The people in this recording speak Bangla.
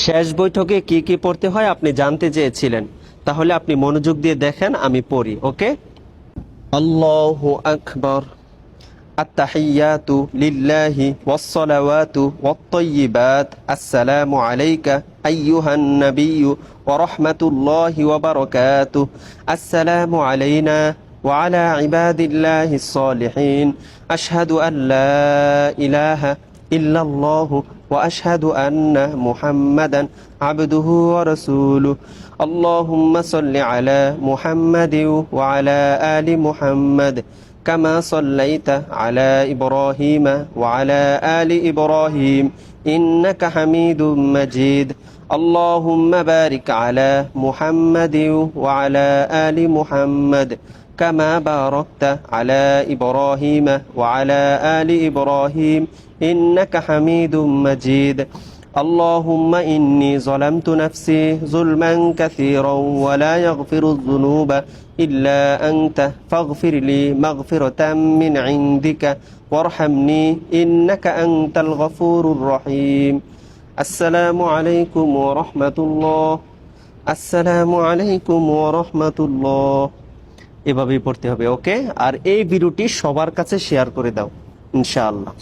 শেষ বৈঠকে কি কি পড়তে হয় আপনি জানতে চেয়েছিলেন, তাহলে আপনি মনোযোগ দিয়ে দেখেন, আমি পড়ি। ওকে। আল্লাহু আকবার। আত-তাহিয়াতু লিল্লাহি ওয়াস-সালাওয়াতু ওয়াত-তাইয়্যিবাত। আসসালামু আলাইকা আইয়ুহান নাবিয়্যু ওয়া রাহমাতুল্লাহি ওয়া বারাকাতুহু। আসসালামু আলাইনা ওয়া আলা ইবাদিল্লাহিস সালিহিন। আশহাদু আল লা ইলাহা ইল্লাল্লাহু ওয়া আশহাদু আন্না মুহাম্মাদান আবদুহু ওয়া রাসূলুহু। আল্লাহুম্মা সাল্লি আলা মুহাম্মাদিন ওয়া আলা আলি মুহাম্মাদ কামা সাল্লাইতা আলা ইব্রাহিমা ওয়া আলা আলি ইব্রাহিম ইন্নাকা হামিদুম মাজিদ। আল্লাহুম্মা বারিক আলা মুহাম্মাদিন ওয়া আলা আলি মুহাম্মাদ كما باركت على إبراهيم وعلى آل إبراهيم إنك حميد مجيد. اللهم إني ظلمت نفسي ظلما كثيرا ولا يغفر الذنوب إلا أنت فاغفر لي مغفرة من عندك وارحمني إنك أنت الغفور الرحيم. السلام عليكم ورحمة الله. السلام عليكم ورحمة الله. এভাবেই পড়তে হবে। ওকে। আর এই ভিডিওটি সবার কাছে শেয়ার করে দাও ইনশাআল্লাহ।